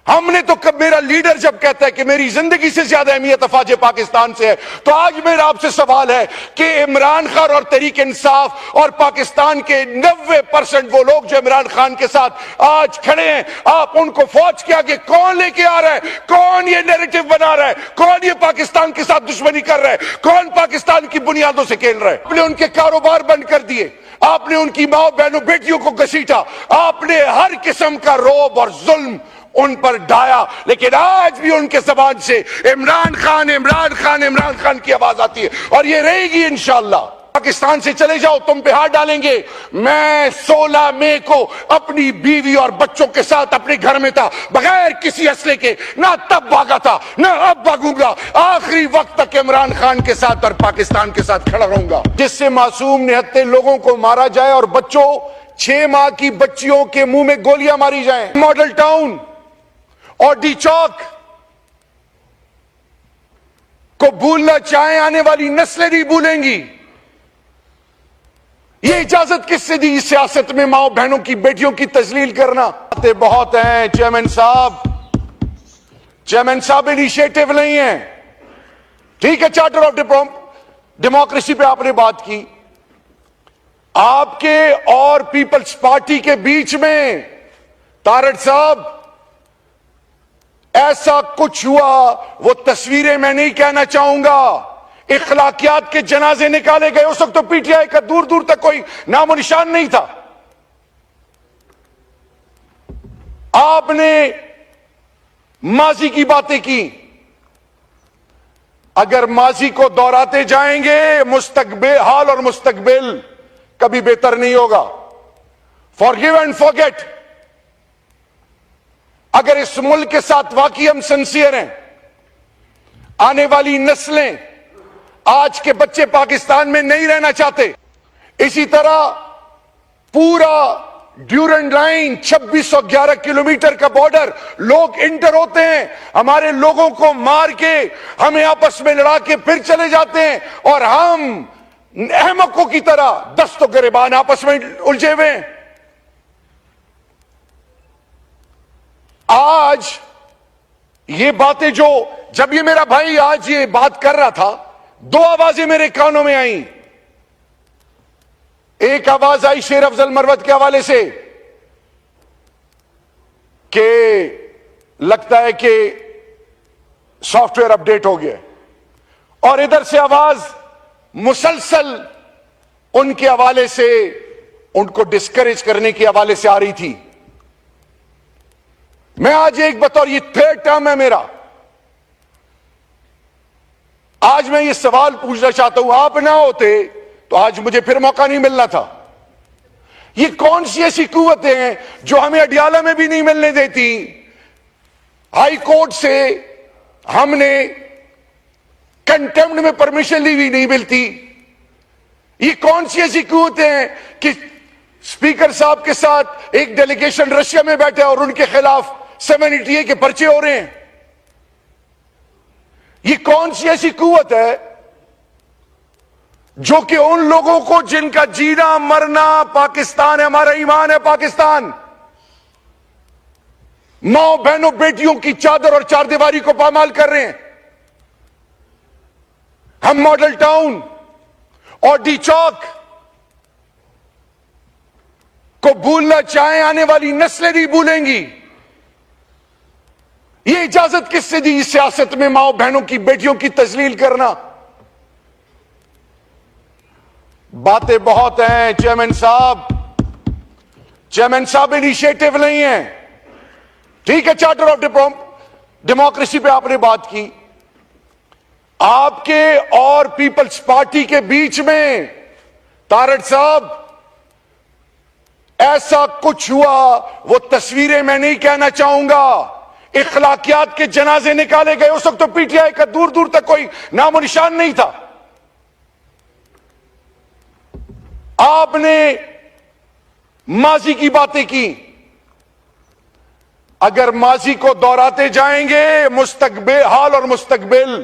ہم نے تو میرا لیڈر جب کہتا ہے کہ میری زندگی سے زیادہ اہمیت افواج پاکستان سے ہے، تو آج میرا آپ سے سوال ہے کہ عمران خان اور تحریک انصاف اور پاکستان کے 90% وہ لوگ جو عمران خان کے ساتھ آج کھڑے ہیں، آپ ان کو فوج کے آگے کون لے کے آ رہا ہے؟ کون یہ نیریٹو بنا رہا ہے؟ کون یہ پاکستان کے ساتھ دشمنی کر رہا ہے؟ کون پاکستان کی بنیادوں سے کھیل رہا ہے؟ آپ نے ان کے کاروبار بند کر دیے، آپ نے ان کی ماں بہنوں بیٹیوں کو گھسیٹا، آپ نے ہر قسم کا رعب اور ظلم ان پر ڈایا، لیکن آج بھی ان کے زبان سے عمران خان عمران خان عمران خان کی آواز آتی ہے، اور یہ رہے گی انشاءاللہ۔ پاکستان سے چلے جاؤ، تم پہ ہاتھ ڈالیں گے۔ میں 16 مئی کو اپنی بیوی اور بچوں کے ساتھ اپنے گھر میں تھا، بغیر کسی اسلحے کے، نہ تب بھاگا تھا نہ اب بھاگوں گا، آخری وقت تک عمران خان کے ساتھ اور پاکستان کے ساتھ کھڑا رہوں گا۔ جس سے معصوم نہتے لوگوں کو مارا جائے اور بچوں 6 ماہ کی بچیوں کے منہ میں گولیاں ماری جائیں۔ ماڈل ٹاؤن اور ڈی چوک کو بھولنا چاہیں، آنے والی نسلیں نہیں بھولیں گی۔ یہ اجازت کس سے دی اس سیاست میں ماں بہنوں کی بیٹیوں کی تذلیل کرنا؟ باتیں بہت ہیں چیئرمین صاحب انیشیٹو نہیں ہیں، ٹھیک ہے، چارٹر آف ڈیموکریسی پہ آپ نے بات کی، آپ کے اور پیپلز پارٹی کے بیچ میں تارڑ صاحب ایسا کچھ ہوا، وہ تصویریں میں نہیں کہنا چاہوں گا، اخلاقیات کے جنازے نکالے گئے، اس وقت تو پی ٹی آئی کا دور دور تک کوئی نام و نشان نہیں تھا۔ آپ نے ماضی کی باتیں کی، اگر ماضی کو دوہراتے جائیں گے مستقبل، حال اور مستقبل کبھی بہتر نہیں ہوگا۔ Forgive and forget. اگر اس ملک کے ساتھ واقعی ہم سنسیئر ہیں، آنے والی نسلیں، آج کے بچے پاکستان میں نہیں رہنا چاہتے۔ اسی طرح پورا ڈیورنڈ لائن 2611 کلومیٹر کا بارڈر، لوگ انٹر ہوتے ہیں، ہمارے لوگوں کو مار کے ہمیں آپس میں لڑا کے پھر چلے جاتے ہیں، اور ہم احمقوں کی طرح دست و گریبان آپس میں الجھے ہوئے ہیں۔ آج یہ باتیں جب یہ میرا بھائی آج یہ بات کر رہا تھا، 2 آوازیں میرے کانوں میں آئیں۔ ایک آواز آئی شیر افضل مروت کے حوالے سے کہ لگتا ہے کہ سافٹ ویئر اپڈیٹ ہو گیا، اور ادھر سے آواز مسلسل ان کے حوالے سے، ان کو ڈسکریج کرنے کے حوالے سے آ رہی تھی۔ میں آج ایک بطور، یہ 3rd ٹرم ہے میرا، آج میں یہ سوال پوچھنا چاہتا ہوں، آپ نہ ہوتے تو آج مجھے پھر موقع نہیں ملنا تھا۔ یہ کون سی ایسی قوتیں ہیں جو ہمیں اڈیالہ میں بھی نہیں ملنے دیتی؟ ہائی کورٹ سے ہم نے کنٹیمپٹ میں پرمیشن لی ہوئی نہیں ملتی۔ یہ کون سی ایسی قوتیں ہیں کہ اسپیکر صاحب کے ساتھ ایک ڈیلیگیشن رشیا میں بیٹھے اور ان کے خلاف 780A کے پرچے ہو رہے ہیں؟ یہ کون سی ایسی قوت ہے جو کہ ان لوگوں کو جن کا جینا مرنا پاکستان ہے، ہمارا ایمان ہے پاکستان، ماں بہنوں بیٹیوں کی چادر اور چار دیواری کو پامال کر رہے ہیں؟ ہم ماڈل ٹاؤن اور ڈی چوک کو بھولنا چاہیں، آنے والی نسلیں نہیں بھولیں گی۔ یہ اجازت کس سے دی اس سیاست میں ماں بہنوں کی بیٹیوں کی تذلیل کرنا؟ باتیں بہت ہیں چیئرمین صاحب انیشیٹو نہیں ہیں، ٹھیک ہے، چارٹر آف ڈیموکریسی پہ آپ نے بات کی، آپ کے اور پیپلز پارٹی کے بیچ میں تارڑ صاحب ایسا کچھ ہوا، وہ تصویریں میں نہیں کہنا چاہوں گا، اخلاقیات کے جنازے نکالے گئے، اس وقت تو پی ٹی آئی کا دور دور تک کوئی نام و نشان نہیں تھا۔ آپ نے ماضی کی باتیں کی، اگر ماضی کو دوہراتے جائیں گے مستقبل، حال اور مستقبل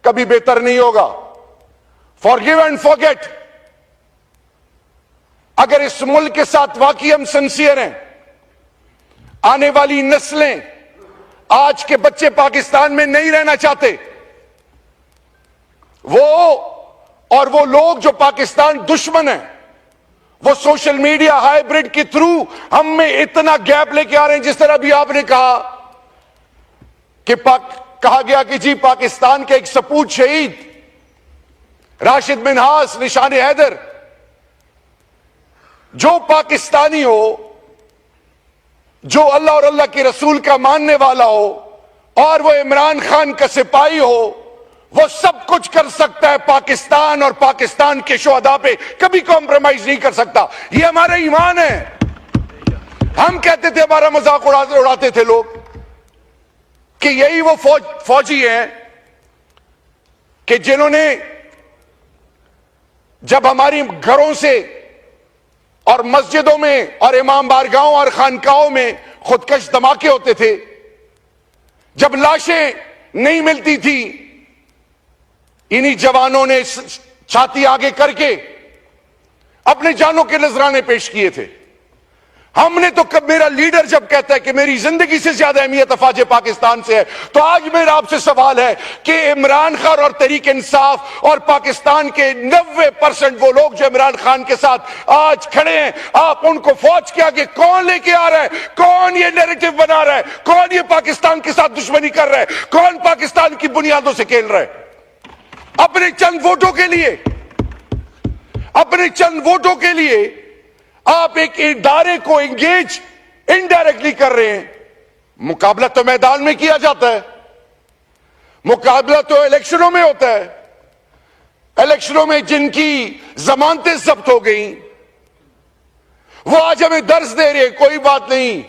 کبھی بہتر نہیں ہوگا۔ Forgive and forget. اگر اس ملک کے ساتھ واقعی ہم سنسیئر ہیں، آنے والی نسلیں، آج کے بچے پاکستان میں نہیں رہنا چاہتے. وہ لوگ جو پاکستان دشمن ہیں وہ سوشل میڈیا ہائیبرڈ کے تھرو ہم میں اتنا گیپ لے کے آ رہے ہیں. جس طرح بھی آپ نے کہا کہ کہا گیا کہ جی پاکستان کے ایک سپوت شہید راشد منہاس نشان حیدر جو پاکستانی ہو, جو اللہ اور اللہ کے رسول کا ماننے والا ہو اور وہ عمران خان کا سپاہی ہو, وہ سب کچھ کر سکتا ہے پاکستان اور پاکستان کے شہداء پہ کبھی کمپرومائز نہیں کر سکتا. یہ ہمارا ایمان ہے. ہم کہتے تھے, ہمارا مذاق اڑاتے تھے لوگ کہ یہی وہ فوجی ہیں کہ جنہوں نے جب ہماری گھروں سے اور مسجدوں میں اور امام بارگاہوں اور خانقاہوں میں خودکش دھماکے ہوتے تھے, جب لاشیں نہیں ملتی تھی, انہی جوانوں نے چھاتی آگے کر کے اپنے جانوں کے نذرانے پیش کیے تھے. ہم نے تو میرا لیڈر جب کہتا ہے کہ میری زندگی سے زیادہ اہمیت افواج پاکستان سے ہے, تو آج میرا آپ سے سوال ہے کہ عمران خان اور تحریک انصاف اور پاکستان کے 90% وہ لوگ جو عمران خان کے ساتھ آج کھڑے ہیں, آپ ان کو فوج کے آگے کون لے کے آ رہا ہے؟ کون یہ نیریٹو بنا رہا ہے؟ کون یہ پاکستان کے ساتھ دشمنی کر رہا ہے؟ کون پاکستان کی بنیادوں سے کھیل رہا ہے؟ اپنے چند ووٹوں کے لیے, اپنے چند ووٹوں کے لیے آپ ایک ادارے کو انگیج انڈائریکٹلی کر رہے ہیں. مقابلہ تو میدان میں کیا جاتا ہے, مقابلہ تو الیکشنوں میں ہوتا ہے. الیکشنوں میں جن کی ضمانتیں ضبط ہو گئیں وہ آج ہمیں درس دے رہے, کوئی بات نہیں,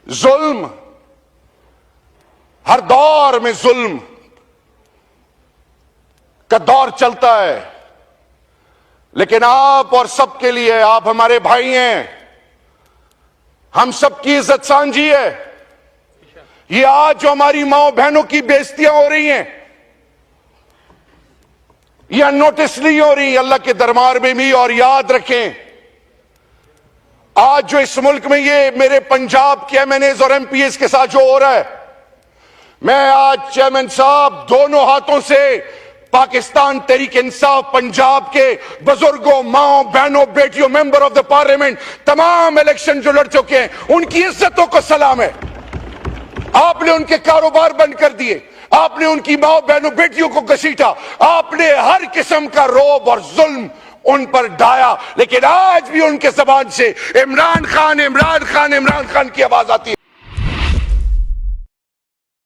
ظلم ہر دور میں ظلم کا دور چلتا ہے, لیکن آپ اور سب کے لیے, آپ ہمارے بھائی ہیں, ہم سب کی عزت سانجی ہے. یہ آج جو ہماری ماں بہنوں کی بے عزتیاں ہو رہی ہیں یہ نوٹس نہیں ہو رہی اللہ کے دربار میں بھی. اور یاد رکھیں, آج جو اس ملک میں یہ میرے پنجاب کے ایم این ایز اور ایم پی ایز کے ساتھ جو ہو رہا ہے, میں آج چیئرمین صاحب دونوں ہاتھوں سے پاکستان تحریک انصاف پنجاب کے بزرگوں, ماں بہنوں, بیٹیوں, ممبر آف دا پارلیمنٹ, تمام الیکشن جو لڑ چکے ہیں ان کی عزتوں کو سلام ہے. آپ نے ان کے کاروبار بند کر دیے, آپ نے ان کی ماں بہنوں بیٹیوں کو گھسیٹا, آپ نے ہر قسم کا رعب اور ظلم ان پر ڈھایا, لیکن آج بھی ان کے زبان سے عمران خان عمران خان عمران خان کی آواز آتی ہے.